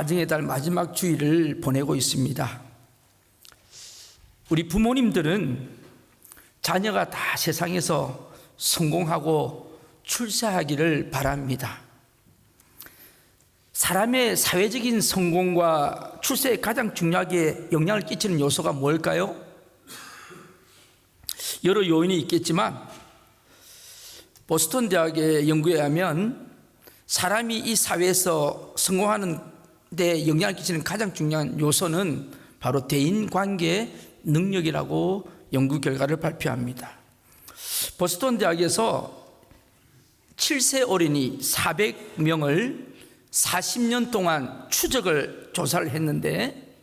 가정의 달 마지막 주일을 보내고 있습니다. 우리 부모님들은 자녀가 다 세상에서 성공하고 출세하기를 바랍니다. 사람의 사회적인 성공과 출세에 가장 중요하게 영향을 끼치는 요소가 뭘까요? 여러 요인이 있겠지만 보스턴 대학의 연구에 의하면 사람이 이 사회에서 성공하는 데 영향을 끼치는 가장 중요한 요소는 바로 대인관계 능력이라고 연구 결과를 발표합니다. 보스턴 대학에서 7세 어린이 400명을 40년 동안 추적을 조사를 했는데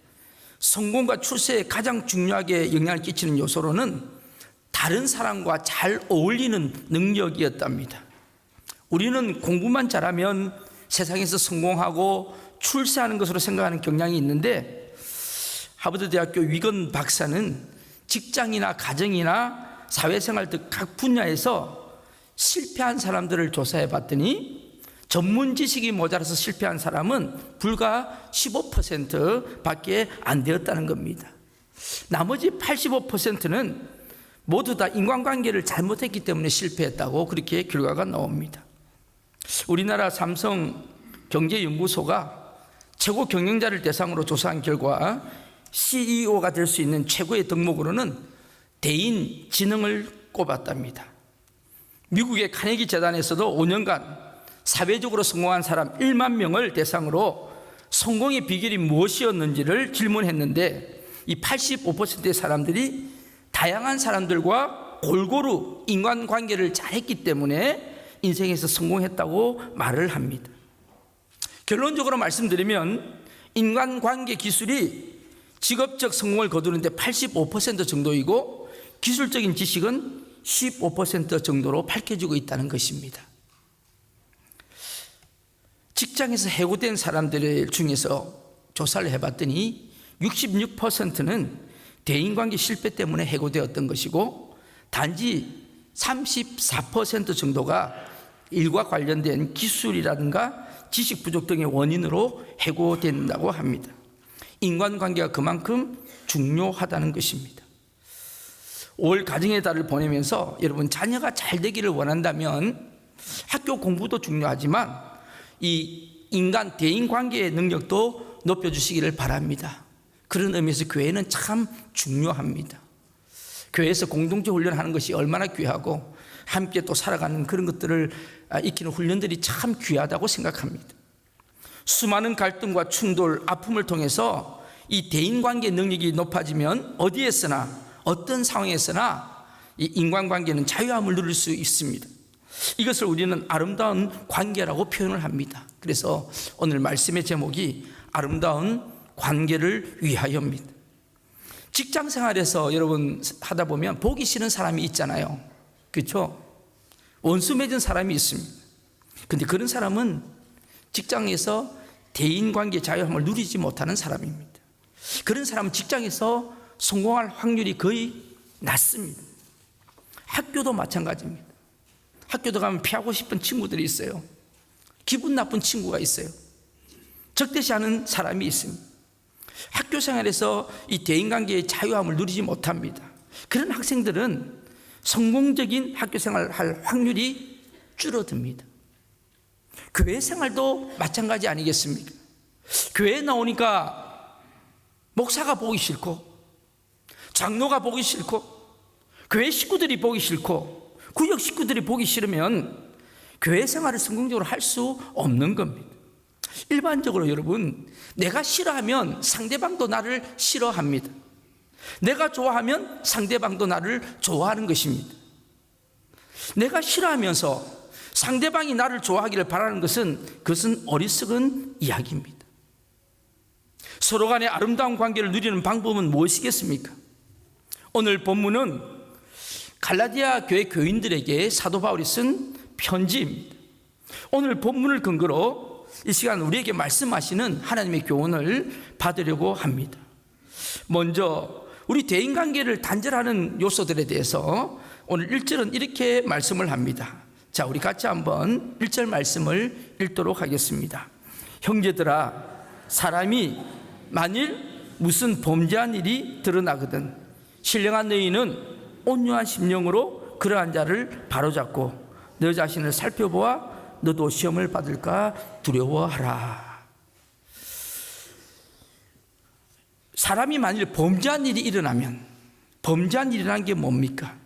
성공과 출세에 가장 중요하게 영향을 끼치는 요소로는 다른 사람과 잘 어울리는 능력이었답니다. 우리는 공부만 잘하면 세상에서 성공하고 출세하는 것으로 생각하는 경향이 있는데 하버드 대학교 위건 박사는 직장이나 가정이나 사회생활 등 각 분야에서 실패한 사람들을 조사해 봤더니 전문 지식이 모자라서 실패한 사람은 불과 15% 밖에 안 되었다는 겁니다. 나머지 85%는 모두 다 인간관계를 잘못했기 때문에 실패했다고 그렇게 결과가 나옵니다. 우리나라 삼성 경제연구소가 최고 경영자를 대상으로 조사한 결과 CEO가 될 수 있는 최고의 덕목으로는 대인 지능을 꼽았답니다. 미국의 카네기 재단에서도 5년간 사회적으로 성공한 사람 1만 명을 대상으로 성공의 비결이 무엇이었는지를 질문했는데 이 85%의 사람들이 다양한 사람들과 골고루 인간관계를 잘했기 때문에 인생에서 성공했다고 말을 합니다. 결론적으로 말씀드리면 인간관계 기술이 직업적 성공을 거두는데 85% 정도이고 기술적인 지식은 15% 정도로 밝혀지고 있다는 것입니다. 직장에서 해고된 사람들 중에서 조사를 해봤더니 66%는 대인관계 실패 때문에 해고되었던 것이고 단지 34% 정도가 일과 관련된 기술이라든가 지식 부족 등의 원인으로 해고된다고 합니다. 인간관계가 그만큼 중요하다는 것입니다. 5월 가정의 달을 보내면서 여러분 자녀가 잘 되기를 원한다면 학교 공부도 중요하지만 이 인간 대인관계의 능력도 높여주시기를 바랍니다. 그런 의미에서 교회는 참 중요합니다. 교회에서 공동체 훈련하는 것이 얼마나 귀하고 함께 또 살아가는 그런 것들을 익히는 훈련들이 참 귀하다고 생각합니다. 수많은 갈등과 충돌, 아픔을 통해서 이 대인관계 능력이 높아지면 어디에서나 어떤 상황에서나 이 인간관계는 자유함을 누릴 수 있습니다. 이것을 우리는 아름다운 관계라고 표현을 합니다. 그래서 오늘 말씀의 제목이 아름다운 관계를 위하여입니다. 직장 생활에서 여러분 하다 보면 보기 싫은 사람이 있잖아요. 그렇죠? 원수 맺은 사람이 있습니다. 그런데 그런 사람은 직장에서 대인관계 자유함을 누리지 못하는 사람입니다. 그런 사람은 직장에서 성공할 확률이 거의 낮습니다. 학교도 마찬가지입니다. 학교도 가면 피하고 싶은 친구들이 있어요. 기분 나쁜 친구가 있어요. 적대시하는 사람이 있습니다. 학교 생활에서 이 대인관계의 자유함을 누리지 못합니다. 그런 학생들은 성공적인 학교 생활을 할 확률이 줄어듭니다. 교회 생활도 마찬가지 아니겠습니까? 교회에 나오니까 목사가 보기 싫고 장로가 보기 싫고 교회 식구들이 보기 싫고 구역 식구들이 보기 싫으면 교회 생활을 성공적으로 할 수 없는 겁니다. 일반적으로 여러분 내가 싫어하면 상대방도 나를 싫어합니다. 내가 좋아하면 상대방도 나를 좋아하는 것입니다. 내가 싫어하면서 상대방이 나를 좋아하기를 바라는 그것은 어리석은 이야기입니다. 서로 간의 아름다운 관계를 누리는 방법은 무엇이겠습니까? 오늘 본문은 갈라디아 교회 교인들에게 사도 바울이 쓴 편지입니다. 오늘 본문을 근거로 이 시간 우리에게 말씀하시는 하나님의 교훈을 받으려고 합니다. 먼저 우리 대인관계를 단절하는 요소들에 대해서 오늘 1절은 이렇게 말씀을 합니다. 자, 우리 같이 한번 1절 말씀을 읽도록 하겠습니다. 형제들아, 사람이 만일 무슨 범죄한 일이 드러나거든 신령한 너희는 온유한 심령으로 그러한 자를 바로잡고 너 자신을 살펴보아 너도 시험을 받을까 두려워하라. 사람이 만일 범죄한 일이 일어나면, 범죄한 일이라는 게 뭡니까?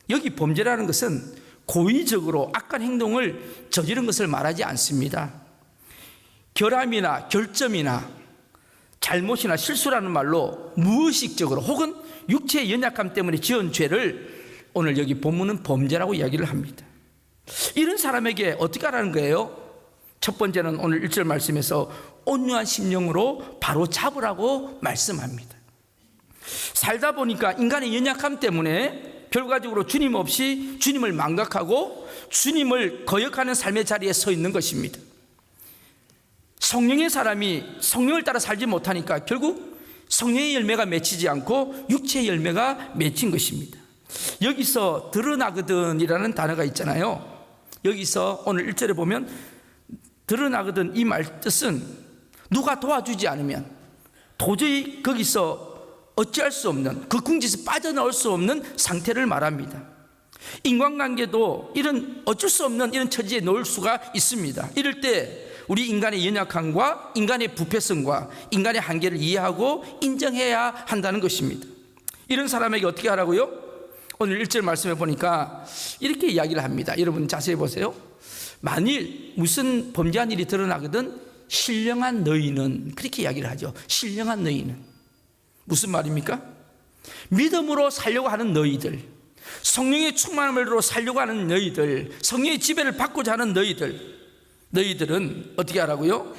여기 범죄라는 것은 고의적으로 악한 행동을 저지른 것을 말하지 않습니다. 결함이나 결점이나 잘못이나 실수라는 말로 무의식적으로 혹은 육체의 연약함 때문에 지은 죄를 오늘 여기 본문은 범죄라고 이야기를 합니다. 이런 사람에게 어떻게 하라는 거예요? 첫 번째는 오늘 1절 말씀에서 온유한 심령으로 바로 잡으라고 말씀합니다. 살다 보니까 인간의 연약함 때문에 결과적으로 주님 없이 주님을 망각하고 주님을 거역하는 삶의 자리에 서 있는 것입니다. 성령의 사람이 성령을 따라 살지 못하니까 결국 성령의 열매가 맺히지 않고 육체의 열매가 맺힌 것입니다. 여기서 드러나거든 이라는 단어가 있잖아요. 여기서 오늘 1절에 보면 드러나거든 이 말 뜻은 누가 도와주지 않으면 도저히 거기서 어찌할 수 없는 그 궁지에서 빠져나올 수 없는 상태를 말합니다. 인간관계도 이런 어쩔 수 없는 이런 처지에 놓을 수가 있습니다. 이럴 때 우리 인간의 연약함과 인간의 부패성과 인간의 한계를 이해하고 인정해야 한다는 것입니다. 이런 사람에게 어떻게 하라고요? 오늘 1절 말씀해 보니까 이렇게 이야기를 합니다. 여러분 자세히 보세요. 만일 무슨 범죄한 일이 드러나거든 신령한 너희는, 그렇게 이야기를 하죠. 신령한 너희는 무슨 말입니까? 믿음으로 살려고 하는 너희들, 성령의 충만함으로 살려고 하는 너희들, 성령의 지배를 받고자 하는 너희들은 어떻게 하라고요?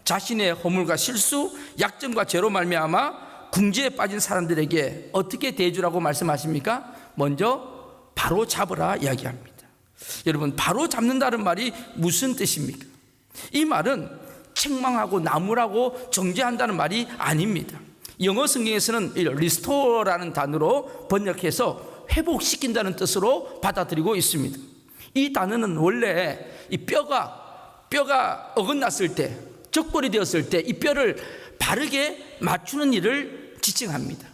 자신의 허물과 실수, 약점과 죄로 말미암아 궁지에 빠진 사람들에게 어떻게 대해주라고 말씀하십니까? 먼저 바로 잡으라 이야기합니다. 여러분, 바로 잡는다는 말이 무슨 뜻입니까? 이 말은 책망하고 나무라고 정죄한다는 말이 아닙니다. 영어 성경에서는 리스토어라는 단어로 번역해서 회복시킨다는 뜻으로 받아들이고 있습니다. 이 단어는 원래 이 뼈가 어긋났을 때, 적골이 되었을 때 이 뼈를 바르게 맞추는 일을 지칭합니다.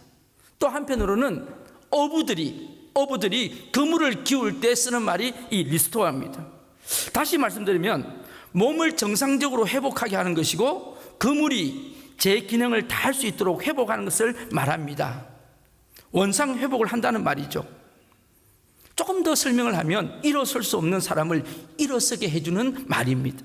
또 한편으로는 어부들이 그물을 기울 때 쓰는 말이 이 리스토어입니다. 다시 말씀드리면 몸을 정상적으로 회복하게 하는 것이고 그물이 제 기능을 다할 수 있도록 회복하는 것을 말합니다. 원상 회복을 한다는 말이죠. 조금 더 설명을 하면 일어설 수 없는 사람을 일어서게 해주는 말입니다.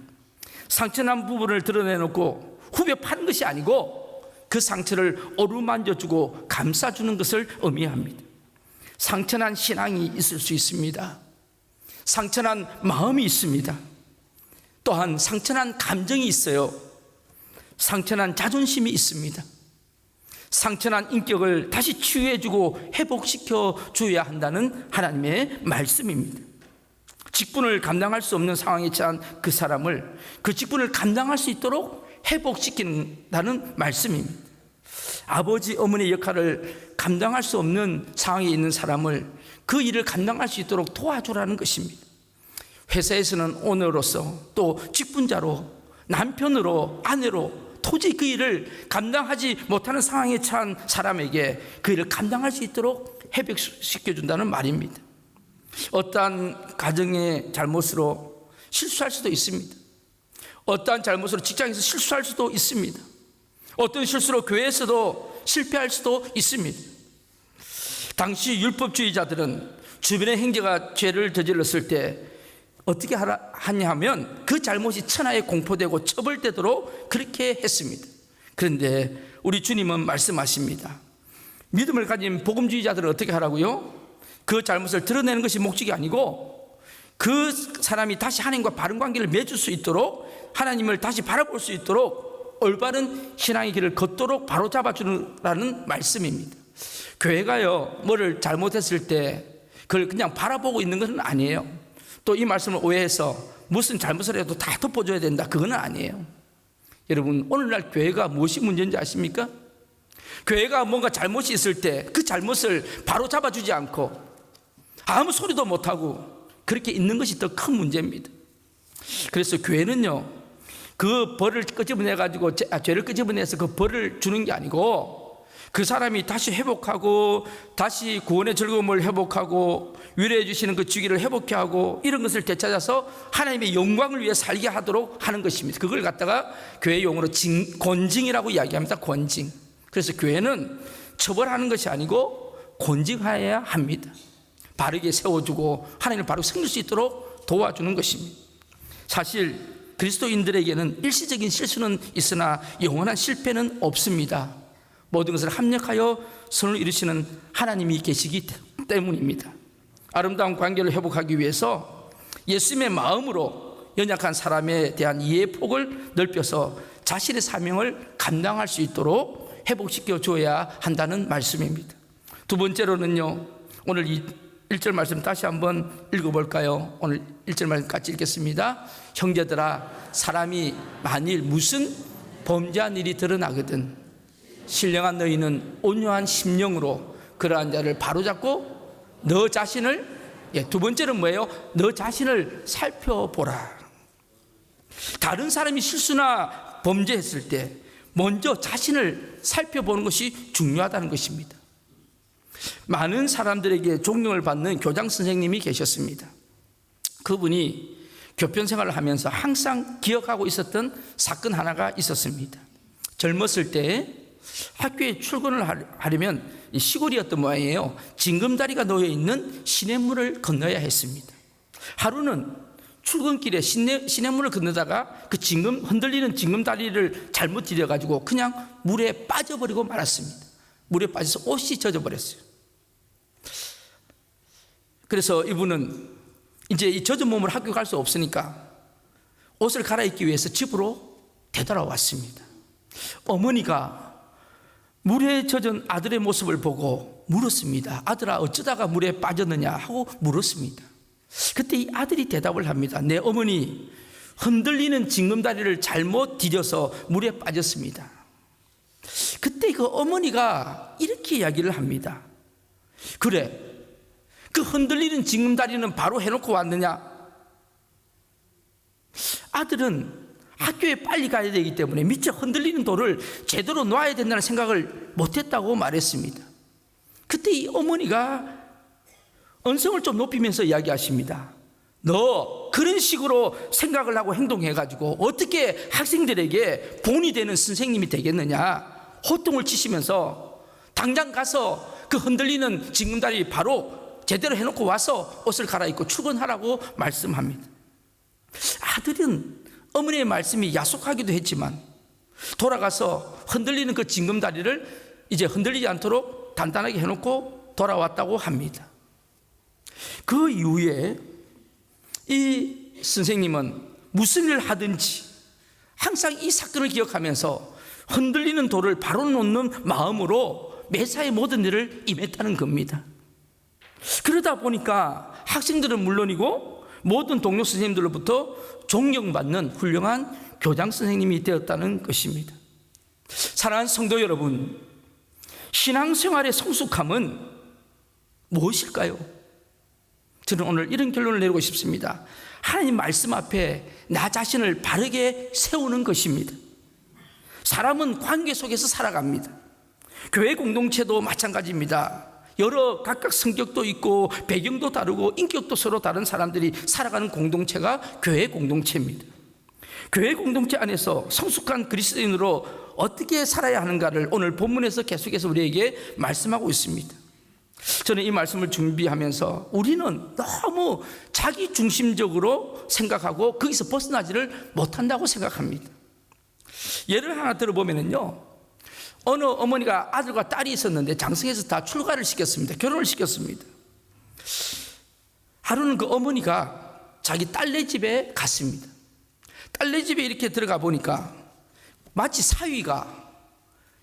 상처난 부분을 드러내놓고 후벼 파는 것이 아니고 그 상처를 어루만져주고 감싸주는 것을 의미합니다. 상처난 신앙이 있을 수 있습니다. 상처난 마음이 있습니다. 또한 상처난 감정이 있어요. 상처난 자존심이 있습니다. 상처난 인격을 다시 치유해주고 회복시켜줘야 한다는 하나님의 말씀입니다. 직분을 감당할 수 없는 상황에 처한 그 사람을 그 직분을 감당할 수 있도록 회복시킨다는 말씀입니다. 아버지, 어머니의 역할을 감당할 수 없는 상황에 있는 사람을 그 일을 감당할 수 있도록 도와주라는 것입니다. 회사에서는 오너로서 또 직분자로 남편으로 아내로 도저히 그 일을 감당하지 못하는 상황에 처한 사람에게 그 일을 감당할 수 있도록 회복시켜준다는 말입니다. 어떠한 가정의 잘못으로 실수할 수도 있습니다. 어떠한 잘못으로 직장에서 실수할 수도 있습니다. 어떤 실수로 교회에서도 실패할 수도 있습니다. 당시 율법주의자들은 주변의 형제가 죄를 저질렀을 때 어떻게 하냐 하면 그 잘못이 천하에 공포되고 처벌되도록 그렇게 했습니다. 그런데 우리 주님은 말씀하십니다. 믿음을 가진 복음주의자들은 어떻게 하라고요? 그 잘못을 드러내는 것이 목적이 아니고 그 사람이 다시 하나님과 바른 관계를 맺을 수 있도록 하나님을 다시 바라볼 수 있도록 올바른 신앙의 길을 걷도록 바로잡아 주라는 말씀입니다. 교회가요, 뭐를 잘못했을 때 그걸 그냥 바라보고 있는 것은 아니에요. 또 이 말씀을 오해해서 무슨 잘못을 해도 다 덮어줘야 된다, 그건 아니에요. 여러분, 오늘날 교회가 무엇이 문제인지 아십니까? 교회가 뭔가 잘못이 있을 때 그 잘못을 바로잡아주지 않고 아무 소리도 못하고 그렇게 있는 것이 더 큰 문제입니다. 그래서 교회는요, 그 벌을 끄집어내 가지고 죄를 끄집어내서 그 벌을 주는 게 아니고 그 사람이 다시 회복하고 다시 구원의 즐거움을 회복하고 위로해 주시는 그 주기를 회복해 하고 이런 것을 되찾아서 하나님의 영광을 위해 살게 하도록 하는 것입니다. 그걸 갖다가 교회 용어로 권징이라고 이야기합니다. 권징. 그래서 교회는 처벌하는 것이 아니고 권징하여야 합니다. 바르게 세워주고 하나님을 바로 섬길 수 있도록 도와주는 것입니다. 사실 그리스도인들에게는 일시적인 실수는 있으나 영원한 실패는 없습니다. 모든 것을 합력하여 선을 이루시는 하나님이 계시기 때문입니다. 아름다운 관계를 회복하기 위해서 예수님의 마음으로 연약한 사람에 대한 이해의 폭을 넓혀서 자신의 사명을 감당할 수 있도록 회복시켜 줘야 한다는 말씀입니다. 두 번째로는요, 오늘 이 1절 말씀 다시 한번 읽어볼까요? 오늘 1절 말씀 같이 읽겠습니다. 형제들아, 사람이 만일 무슨 범죄한 일이 드러나거든 신령한 너희는 온유한 심령으로 그러한 자를 바로잡고 너 자신을, 두 번째는 뭐예요? 너 자신을 살펴보라. 다른 사람이 실수나 범죄했을 때 먼저 자신을 살펴보는 것이 중요하다는 것입니다. 많은 사람들에게 존경을 받는 교장 선생님이 계셨습니다. 그분이 교편 생활을 하면서 항상 기억하고 있었던 사건 하나가 있었습니다. 젊었을 때 학교에 출근을 하려면 시골이었던 모양이에요. 징검다리가 놓여있는 시냇물을 건너야 했습니다. 하루는 출근길에 시냇물을 건너다가 그 흔들리는 징검다리를 잘못 들여가지고 그냥 물에 빠져버리고 말았습니다. 물에 빠져서 옷이 젖어버렸어요. 그래서 이분은 이제 이 젖은 몸으로 학교 갈 수 없으니까 옷을 갈아입기 위해서 집으로 되돌아왔습니다. 어머니가 물에 젖은 아들의 모습을 보고 물었습니다. 아들아, 어쩌다가 물에 빠졌느냐 하고 물었습니다. 그때 이 아들이 대답을 합니다. 내 어머니, 흔들리는 징검다리를 잘못 디뎌서 물에 빠졌습니다. 그때 그 어머니가 이렇게 이야기를 합니다. 그래, 그 흔들리는 징검다리는 바로 해놓고 왔느냐? 아들은 학교에 빨리 가야 되기 때문에 밑에 흔들리는 돌을 제대로 놔야 된다는 생각을 못했다고 말했습니다. 그때 이 어머니가 언성을 좀 높이면서 이야기하십니다. 너 그런 식으로 생각을 하고 행동해가지고 어떻게 학생들에게 본이 되는 선생님이 되겠느냐? 호통을 치시면서 당장 가서 그 흔들리는 징검다리 바로 제대로 해놓고 와서 옷을 갈아입고 출근하라고 말씀합니다. 아들은 어머니의 말씀이 야속하기도 했지만 돌아가서 흔들리는 그 징검다리를 이제 흔들리지 않도록 단단하게 해놓고 돌아왔다고 합니다. 그 이후에 이 선생님은 무슨 일을 하든지 항상 이 사건을 기억하면서 흔들리는 돌을 바로 놓는 마음으로 매사의 모든 일을 임했다는 겁니다. 그러다 보니까 학생들은 물론이고 모든 동료 선생님들로부터 존경받는 훌륭한 교장 선생님이 되었다는 것입니다. 사랑하는 성도 여러분, 신앙생활의 성숙함은 무엇일까요? 저는 오늘 이런 결론을 내리고 싶습니다. 하나님 말씀 앞에 나 자신을 바르게 세우는 것입니다. 사람은 관계 속에서 살아갑니다. 교회 공동체도 마찬가지입니다. 여러 각각 성격도 있고 배경도 다르고 인격도 서로 다른 사람들이 살아가는 공동체가 교회 공동체입니다. 교회 공동체 안에서 성숙한 그리스도인으로 어떻게 살아야 하는가를 오늘 본문에서 계속해서 우리에게 말씀하고 있습니다. 저는 이 말씀을 준비하면서 우리는 너무 자기 중심적으로 생각하고 거기서 벗어나지를 못한다고 생각합니다. 예를 하나 들어보면요, 어느 어머니가 아들과 딸이 있었는데 장성해서 다 출가를 시켰습니다. 결혼을 시켰습니다. 하루는 그 어머니가 자기 딸네 집에 갔습니다. 딸네 집에 이렇게 들어가 보니까 마치 사위가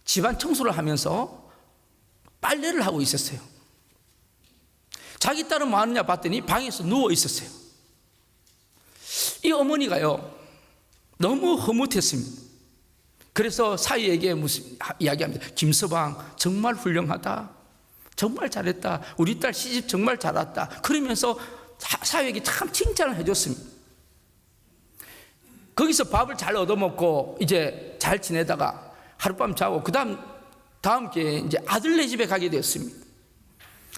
집안 청소를 하면서 빨래를 하고 있었어요. 자기 딸은 뭐 하느냐 봤더니 방에서 누워 있었어요. 이 어머니가요, 너무 허무했습니다. 그래서 사위에게 무슨 이야기합니다. 김서방 정말 훌륭하다, 정말 잘했다, 우리 딸 시집 정말 잘 왔다. 그러면서 사위에게 참 칭찬을 해줬습니다. 거기서 밥을 잘 얻어먹고 이제 잘 지내다가 하룻밤 자고 다음 기회에 이제 아들네 집에 가게 되었습니다.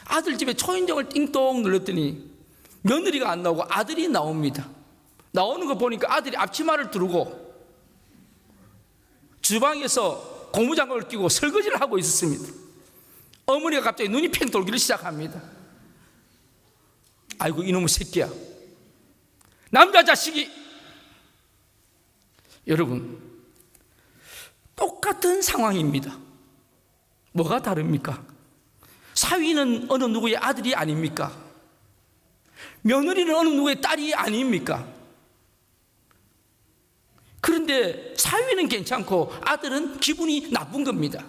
아들 집에 초인종을 띵동 눌렀더니 며느리가 안 나오고 아들이 나옵니다. 나오는 거 보니까 아들이 앞치마를 두르고 주방에서 고무장갑을 끼고 설거지를 하고 있었습니다. 어머니가 갑자기 눈이 팽 돌기를 시작합니다. 아이고 이놈의 새끼야, 남자 자식이. 여러분, 똑같은 상황입니다. 뭐가 다릅니까? 사위는 어느 누구의 아들이 아닙니까? 며느리는 어느 누구의 딸이 아닙니까? 그런데 사위는 괜찮고 아들은 기분이 나쁜 겁니다.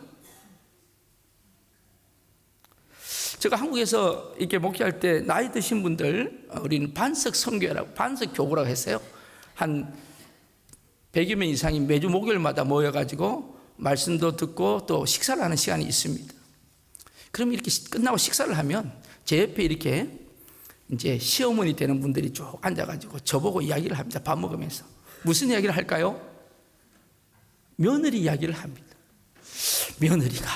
제가 한국에서 이렇게 목회할 때 나이 드신 분들, 우리는 반석 선교라고, 반석 교구라고 했어요. 한 100여 명 이상이 매주 목요일마다 모여가지고 말씀도 듣고 또 식사를 하는 시간이 있습니다. 그럼 이렇게 끝나고 식사를 하면 제 옆에 이렇게 이제 시어머니 되는 분들이 쭉 앉아가지고 저보고 이야기를 합니다. 밥 먹으면서. 무슨 이야기를 할까요? 며느리 이야기를 합니다. 며느리가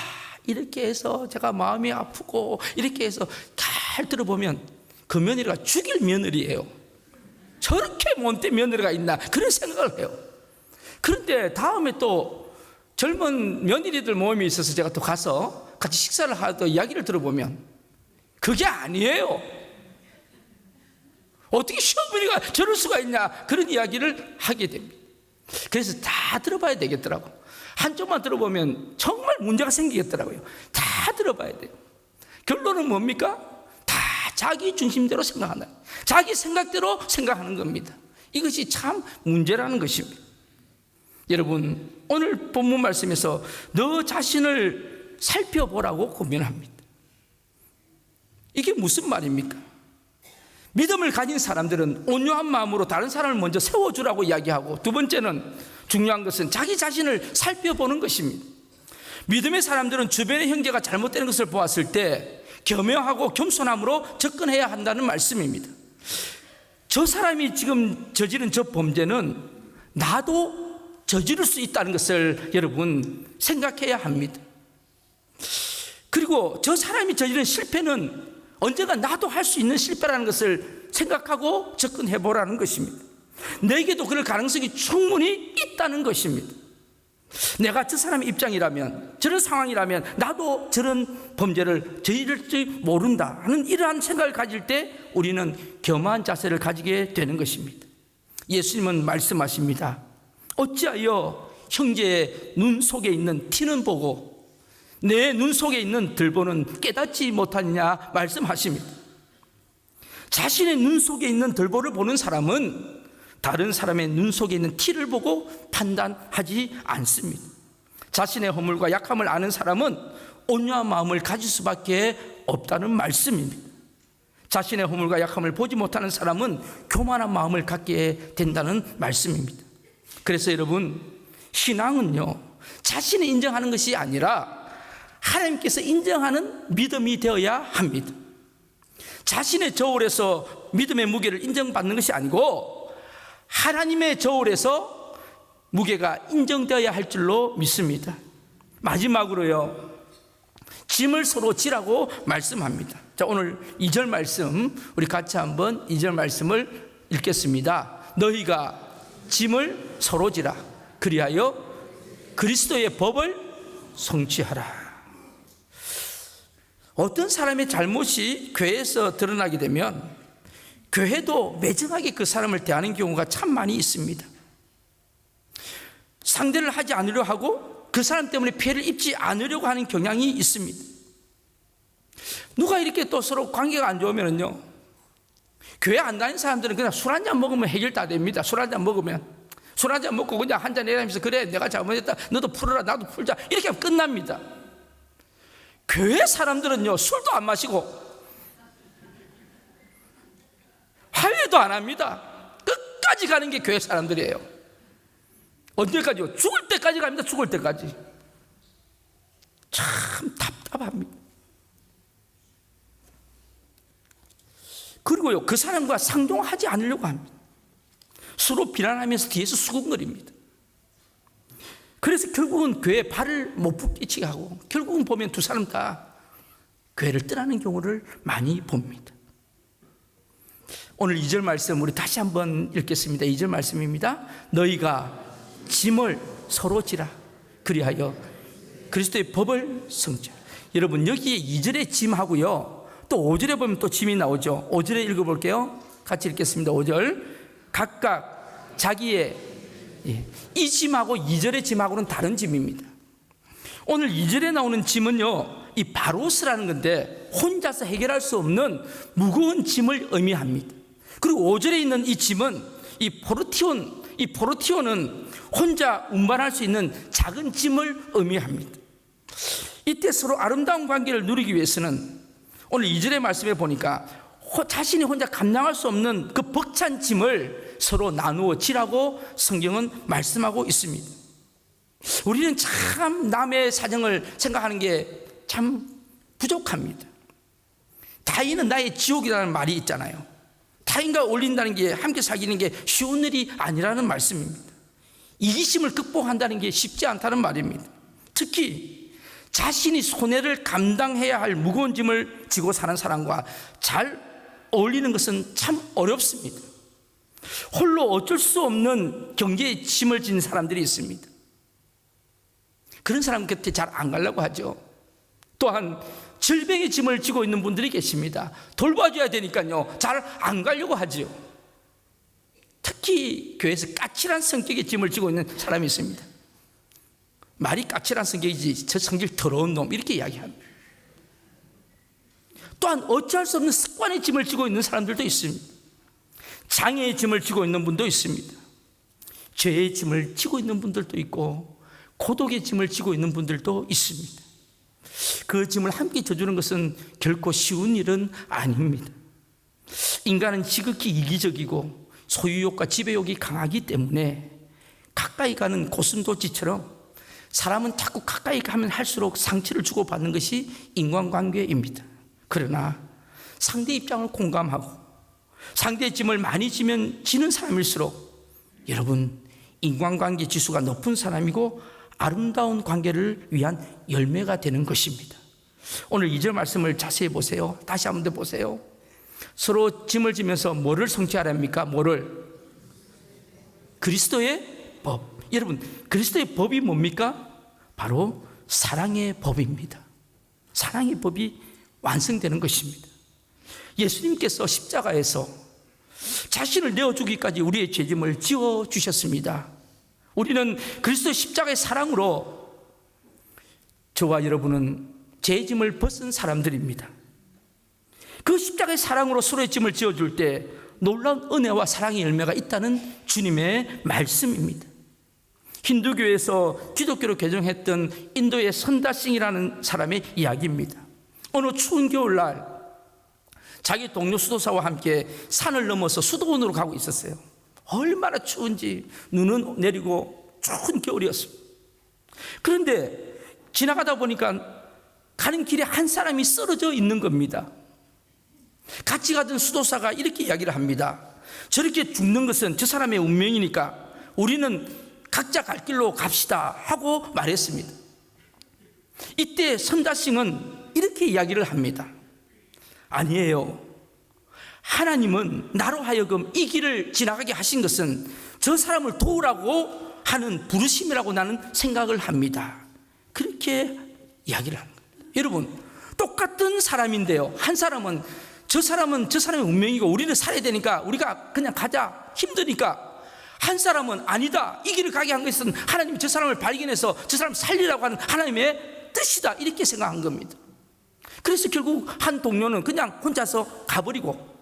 이렇게 해서 제가 마음이 아프고 이렇게 해서 잘 들어보면 그 며느리가 죽일 며느리예요. 저렇게 못된 며느리가 있나 그런 생각을 해요. 그런데 다음에 또 젊은 며느리들 모임이 있어서 제가 또 가서 같이 식사를 하다 이야기를 들어보면 그게 아니에요. 어떻게 시어머니가 저럴 수가 있냐 그런 이야기를 하게 됩니다. 그래서 다 들어봐야 되겠더라고. 한쪽만 들어보면 정말 문제가 생기겠더라고요. 다 들어봐야 돼요. 결론은 뭡니까? 다 자기 중심대로 생각한다. 자기 생각대로 생각하는 겁니다. 이것이 참 문제라는 것입니다. 여러분, 오늘 본문 말씀에서 너 자신을 살펴보라고 고민합니다. 이게 무슨 말입니까? 믿음을 가진 사람들은 온유한 마음으로 다른 사람을 먼저 세워주라고 이야기하고, 두 번째는 중요한 것은 자기 자신을 살펴보는 것입니다. 믿음의 사람들은 주변의 형제가 잘못되는 것을 보았을 때 겸허하고 겸손함으로 접근해야 한다는 말씀입니다. 저 사람이 지금 저지른 저 범죄는 나도 저지를 수 있다는 것을 여러분 생각해야 합니다. 그리고 저 사람이 저지른 실패는 언젠가 나도 할 수 있는 실패라는 것을 생각하고 접근해 보라는 것입니다. 내게도 그럴 가능성이 충분히 있다는 것입니다. 내가 저 사람의 입장이라면, 저런 상황이라면 나도 저런 범죄를 저지를지 모른다 하는 이러한 생각을 가질 때 우리는 겸허한 자세를 가지게 되는 것입니다. 예수님은 말씀하십니다. 어찌하여 형제의 눈 속에 있는 티는 보고 내 눈 속에 있는 들보는 깨닫지 못하느냐 말씀하십니다. 자신의 눈 속에 있는 들보를 보는 사람은 다른 사람의 눈 속에 있는 티를 보고 판단하지 않습니다. 자신의 허물과 약함을 아는 사람은 온유한 마음을 가질 수밖에 없다는 말씀입니다. 자신의 허물과 약함을 보지 못하는 사람은 교만한 마음을 갖게 된다는 말씀입니다. 그래서 여러분, 신앙은요, 자신이 인정하는 것이 아니라 하나님께서 인정하는 믿음이 되어야 합니다. 자신의 저울에서 믿음의 무게를 인정받는 것이 아니고 하나님의 저울에서 무게가 인정되어야 할 줄로 믿습니다. 마지막으로요, 짐을 서로 지라고 말씀합니다. 자, 오늘 2절 말씀 우리 같이 한번 2절 말씀을 읽겠습니다. 너희가 짐을 서로 지라. 그리하여 그리스도의 법을 성취하라. 어떤 사람의 잘못이 교회에서 드러나게 되면 교회도 매정하게 그 사람을 대하는 경우가 참 많이 있습니다. 상대를 하지 않으려 하고 그 사람 때문에 피해를 입지 않으려고 하는 경향이 있습니다. 누가 이렇게 또 서로 관계가 안 좋으면요, 교회 안 다니는 사람들은 그냥 술 한잔 먹으면 해결 다 됩니다. 술 한잔 먹으면, 술 한잔 먹고 그냥 한잔 내다니면서 그래 내가 잘못했다, 너도 풀어라, 나도 풀자, 이렇게 하면 끝납니다. 교회 사람들은요, 술도 안 마시고 화해도 안 합니다. 끝까지 가는 게 교회 사람들이에요. 언제까지요? 죽을 때까지 갑니다. 죽을 때까지. 참 답답합니다. 그리고요, 그 사람과 상종하지 않으려고 합니다. 서로 비난하면서 뒤에서 수군거립니다. 그래서 결국은 교회에 발을 못 붙이게 하고 결국은 보면 두 사람 다 교회를 떠나는 경우를 많이 봅니다. 오늘 2절 말씀 우리 다시 한번 읽겠습니다. 2절 말씀입니다. 너희가 짐을 서로 지라 그리하여 그리스도의 법을 성취하라. 여러분 여기에 2절에 짐하고요 또 5절에 보면 또 짐이 나오죠. 5절에 읽어볼게요. 같이 읽겠습니다. 5절 각각 자기의 이 짐하고 2절의 짐하고는 다른 짐입니다. 오늘 2절에 나오는 짐은요 이 바로스라는 건데 혼자서 해결할 수 없는 무거운 짐을 의미합니다. 그리고 5절에 있는 이 짐은 이 포르티온은 혼자 운반할 수 있는 작은 짐을 의미합니다. 이때 서로 아름다운 관계를 누리기 위해서는 오늘 2절의 말씀에 보니까 자신이 혼자 감당할 수 없는 그 벅찬 짐을 서로 나누어 지라고 성경은 말씀하고 있습니다. 우리는 참 남의 사정을 생각하는 게 참 부족합니다. 타인은 나의 지옥이라는 말이 있잖아요. 타인과 어울린다는 게 함께 사귀는 게 쉬운 일이 아니라는 말씀입니다. 이기심을 극복한다는 게 쉽지 않다는 말입니다. 특히 자신이 손해를 감당해야 할 무거운 짐을 지고 사는 사람과 잘 어울리는 것은 참 어렵습니다. 홀로 어쩔 수 없는 경제의 짐을 진 사람들이 있습니다. 그런 사람 곁에 잘 안 가려고 하죠. 또한 질병의 짐을 지고 있는 분들이 계십니다. 돌봐줘야 되니까요 잘 안 가려고 하죠. 특히 교회에서 까칠한 성격의 짐을 지고 있는 사람이 있습니다. 말이 까칠한 성격이지 저 성질 더러운 놈 이렇게 이야기합니다. 또한 어찌할 수 없는 습관의 짐을 지고 있는 사람들도 있습니다. 장애의 짐을 지고 있는 분도 있습니다. 죄의 짐을 지고 있는 분들도 있고 고독의 짐을 지고 있는 분들도 있습니다. 그 짐을 함께 져주는 것은 결코 쉬운 일은 아닙니다. 인간은 지극히 이기적이고 소유욕과 지배욕이 강하기 때문에 가까이 가는 고슴도치처럼 사람은 자꾸 가까이 가면 할수록 상처를 주고받는 것이 인간관계입니다. 그러나 상대 입장을 공감하고 상대의 짐을 많이 지면 지는 사람일수록 여러분 인간관계 지수가 높은 사람이고 아름다운 관계를 위한 열매가 되는 것입니다. 오늘 2절 말씀을 자세히 보세요. 다시 한번 더 보세요. 서로 짐을 지면서 뭐를 성취하랍니까? 뭐를? 그리스도의 법. 여러분 그리스도의 법이 뭡니까? 바로 사랑의 법입니다. 사랑의 법이 완성되는 것입니다. 예수님께서 십자가에서 자신을 내어주기까지 우리의 죄짐을 지어주셨습니다. 우리는 그리스도 십자가의 사랑으로 저와 여러분은 죄짐을 벗은 사람들입니다. 그 십자가의 사랑으로 서로의 짐을 지어줄 때 놀라운 은혜와 사랑의 열매가 있다는 주님의 말씀입니다. 힌두교에서 기독교로 개종했던 인도의 선다싱이라는 사람의 이야기입니다. 어느 추운 겨울날 자기 동료 수도사와 함께 산을 넘어서 수도원으로 가고 있었어요. 얼마나 추운지 눈은 내리고 추운 겨울이었습니다. 그런데 지나가다 보니까 가는 길에 한 사람이 쓰러져 있는 겁니다. 같이 가던 수도사가 이렇게 이야기를 합니다. 저렇게 죽는 것은 저 사람의 운명이니까 우리는 각자 갈 길로 갑시다 하고 말했습니다. 이때 선다싱은 이렇게 이야기를 합니다. 아니에요. 하나님은 나로 하여금 이 길을 지나가게 하신 것은 저 사람을 도우라고 하는 부르심이라고 나는 생각을 합니다. 그렇게 이야기를 하는 거예요. 여러분 똑같은 사람인데요 한 사람은 저 사람의 운명이고 우리는 살아야 되니까 우리가 그냥 가자 힘드니까 한 사람은 아니다 이 길을 가게 한 것은 하나님이 저 사람을 발견해서 저 사람을 살리라고 하는 하나님의 뜻이다 이렇게 생각한 겁니다. 그래서 결국 한 동료는 그냥 혼자서 가버리고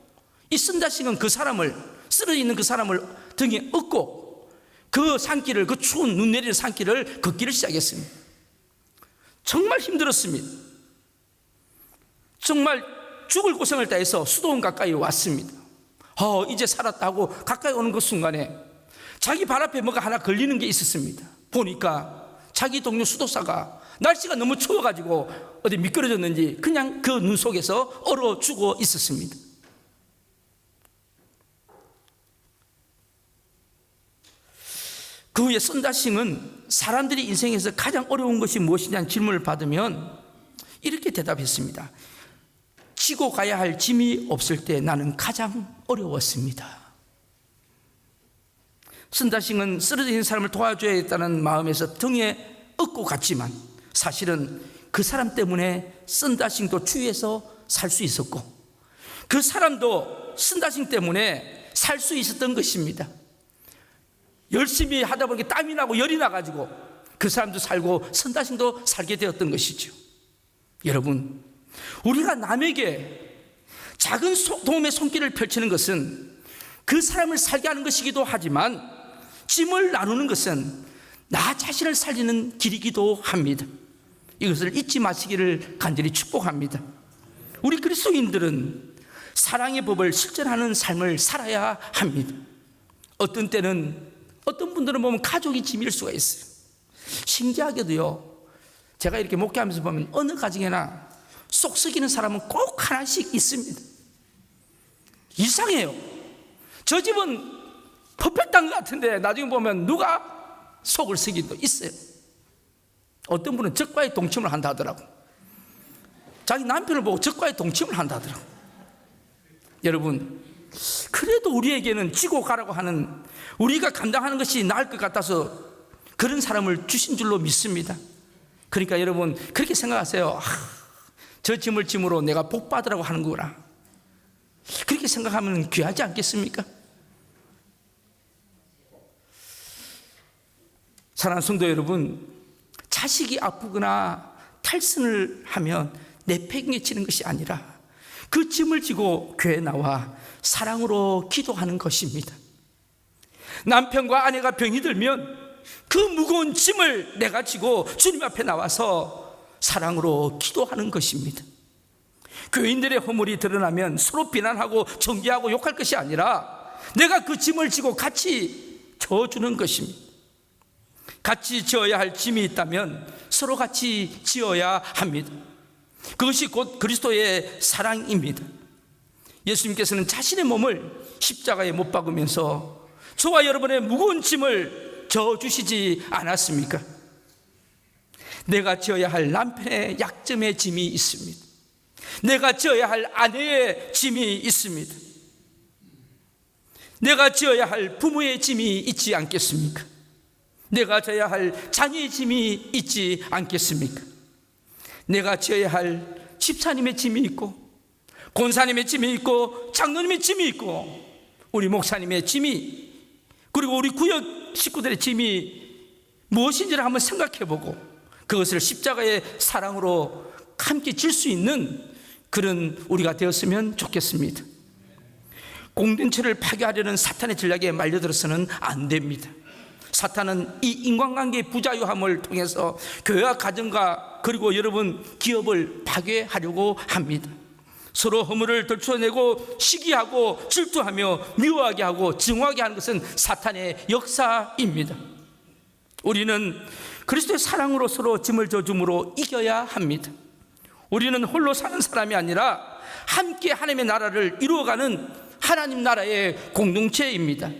이 선다싱은 그 사람을 쓰러져 있는 그 사람을 등에 업고 그 산길을 그 추운 눈 내리는 산길을 걷기를 시작했습니다. 정말 힘들었습니다. 정말 죽을 고생을 다해서 수도원 가까이 왔습니다. 이제 살았다 하고 가까이 오는 그 순간에 자기 발 앞에 뭐가 하나 걸리는 게 있었습니다. 보니까 자기 동료 수도사가 날씨가 너무 추워가지고 어디 미끄러졌는지 그냥 그 눈 속에서 얼어 죽어 있었습니다. 그 후에 썬다싱은 사람들이 인생에서 가장 어려운 것이 무엇이냐는 질문을 받으면 이렇게 대답했습니다. 지고 가야 할 짐이 없을 때 나는 가장 어려웠습니다. 썬다싱은 쓰러져 있는 사람을 도와줘야겠다는 마음에서 등에 업고 갔지만 사실은 그 사람 때문에 썬다싱도 주위에서 살 수 있었고 그 사람도 썬다싱 때문에 살 수 있었던 것입니다. 열심히 하다 보니까 땀이 나고 열이 나가지고 그 사람도 살고 썬다싱도 살게 되었던 것이죠. 여러분, 우리가 남에게 작은 도움의 손길을 펼치는 것은 그 사람을 살게 하는 것이기도 하지만 짐을 나누는 것은 나 자신을 살리는 길이기도 합니다. 이것을 잊지 마시기를 간절히 축복합니다. 우리 그리스도인들은 사랑의 법을 실천하는 삶을 살아야 합니다. 어떤 때는 어떤 분들은 보면 가족이 짐일 수가 있어요. 신기하게도요, 제가 이렇게 목회하면서 보면 어느 가정에나 속 썩이는 사람은 꼭 하나씩 있습니다. 이상해요. 저 집은 퍼펙트한 것 같은데 나중에 보면 누가 속을 썩이도 있어요. 어떤 분은 적과의 동침을 한다 하더라고. 자기 남편을 보고 적과의 동침을 한다 하더라고. 여러분, 그래도 우리에게는 지고 가라고 하는, 우리가 감당하는 것이 나을 것 같아서 그런 사람을 주신 줄로 믿습니다. 그러니까 여러분, 그렇게 생각하세요. 저 짐을 짐으로 내가 복 받으라고 하는 거구나. 그렇게 생각하면 귀하지 않겠습니까? 사랑하는 성도 여러분, 자식이 아프거나 탈선을 하면 내팽개치는 것이 아니라 그 짐을 지고 교회에 나와 사랑으로 기도하는 것입니다. 남편과 아내가 병이 들면 그 무거운 짐을 내가 지고 주님 앞에 나와서 사랑으로 기도하는 것입니다. 교인들의 허물이 드러나면 서로 비난하고 정죄하고 욕할 것이 아니라 내가 그 짐을 지고 같이 져주는 것입니다. 같이 지어야 할 짐이 있다면 서로 같이 지어야 합니다. 그것이 곧 그리스도의 사랑입니다. 예수님께서는 자신의 몸을 십자가에 못 박으면서 저와 여러분의 무거운 짐을 져주시지 않았습니까? 내가 지어야 할 남편의 약점의 짐이 있습니다. 내가 지어야 할 아내의 짐이 있습니다. 내가 지어야 할 부모의 짐이 있지 않겠습니까? 내가 져야 할 자녀의 짐이 있지 않겠습니까? 내가 지어야 할 집사님의 짐이 있고 권사님의 짐이 있고 장로님의 짐이 있고 우리 목사님의 짐이, 그리고 우리 구역 식구들의 짐이 무엇인지를 한번 생각해보고 그것을 십자가의 사랑으로 함께 질 수 있는 그런 우리가 되었으면 좋겠습니다. 공동체를 파괴하려는 사탄의 전략에 말려들어서는 안 됩니다. 사탄은 이 인간관계의 부자유함을 통해서 교회와 가정과 그리고 여러분 기업을 파괴하려고 합니다. 서로 허물을 덜쳐내고 시기하고 질투하며 미워하게 하고 증오하게 하는 것은 사탄의 역사입니다. 우리는 그리스도의 사랑으로 서로 짐을 져줌으로 이겨야 합니다. 우리는 홀로 사는 사람이 아니라 함께 하나님의 나라를 이루어가는 하나님 나라의 공동체입니다.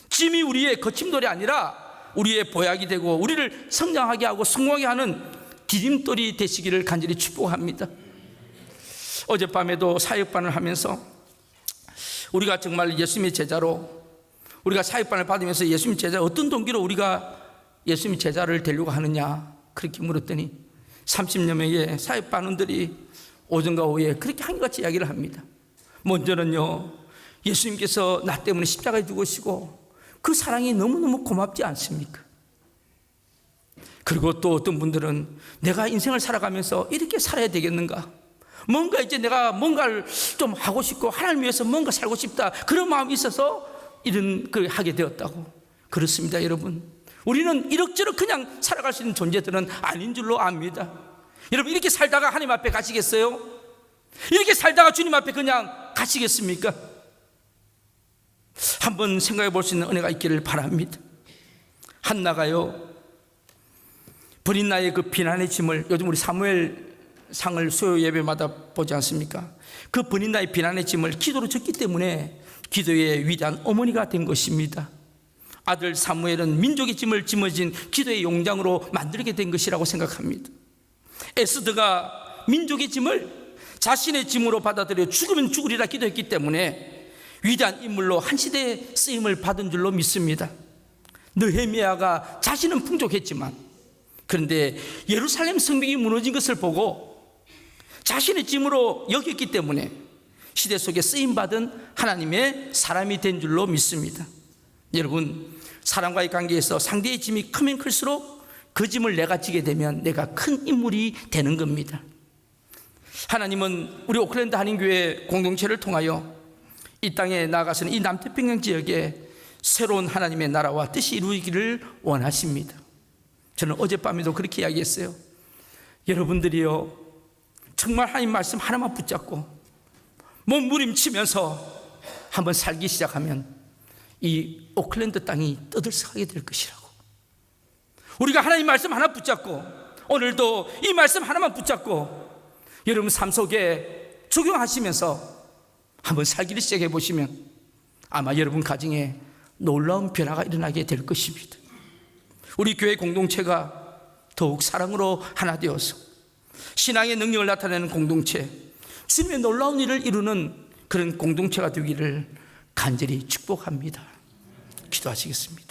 짐이 우리의 거침돌이 아니라 우리의 보약이 되고 우리를 성장하게 하고 성공하게 하는 디딤돌이 되시기를 간절히 축복합니다. 어젯밤에도 사역반을 하면서 우리가 정말 예수님의 제자로, 우리가 사역반을 받으면서 예수님 제자 어떤 동기로 우리가 예수님 제자를 되려고 하느냐 그렇게 물었더니 30여 명의 사역반원들이 오전과 오후에 그렇게 한결같이 이야기를 합니다. 먼저는요, 예수님께서 나 때문에 십자가에 죽으시고 그 사랑이 너무너무 고맙지 않습니까? 그리고 또 어떤 분들은 내가 인생을 살아가면서 이렇게 살아야 되겠는가, 뭔가 이제 내가 뭔가를 좀 하고 싶고 하나님 위해서 뭔가 살고 싶다, 그런 마음이 있어서 이런 걸 하게 되었다고. 그렇습니다. 여러분, 우리는 이럭저럭 그냥 살아갈 수 있는 존재들은 아닌 줄로 압니다. 여러분, 이렇게 살다가 하나님 앞에 가시겠어요? 이렇게 살다가 주님 앞에 그냥 가시겠습니까? 한번 생각해 볼 수 있는 은혜가 있기를 바랍니다. 한나가요, 브린나의 그 비난의 짐을, 요즘 우리 사무엘 상을 수요 예배마다 보지 않습니까? 그 브린나의 비난의 짐을 기도로 졌기 때문에 기도의 위대한 어머니가 된 것입니다. 아들 사무엘은 민족의 짐을 짊어진 기도의 용장으로 만들게 된 것이라고 생각합니다. 에스더가 민족의 짐을 자신의 짐으로 받아들여 죽으면 죽으리라 기도했기 때문에 위대한 인물로 한 시대에 쓰임을 받은 줄로 믿습니다. 느헤미야가 자신은 풍족했지만 그런데 예루살렘 성벽이 무너진 것을 보고 자신의 짐으로 여겼기 때문에 시대 속에 쓰임받은 하나님의 사람이 된 줄로 믿습니다. 여러분, 사람과의 관계에서 상대의 짐이 크면 클수록 그 짐을 내가 지게 되면 내가 큰 인물이 되는 겁니다. 하나님은 우리 오클랜드 한인교회 공동체를 통하여 이 땅에 나아가서는 이 남태평양 지역에 새로운 하나님의 나라와 뜻이 이루어지기를 원하십니다. 저는 어젯밤에도 그렇게 이야기했어요. 여러분들이요, 정말 하나님 말씀 하나만 붙잡고 몸부림치면서 한번 살기 시작하면 이 오클랜드 땅이 떠들썩하게 될 것이라고. 우리가 하나님 말씀 하나 붙잡고 오늘도 이 말씀 하나만 붙잡고 여러분 삶 속에 적용하시면서 한번 살기를 시작해 보시면 아마 여러분 가정에 놀라운 변화가 일어나게 될 것입니다. 우리 교회 공동체가 더욱 사랑으로 하나 되어서 신앙의 능력을 나타내는 공동체, 주님의 놀라운 일을 이루는 그런 공동체가 되기를 간절히 축복합니다. 기도하시겠습니다.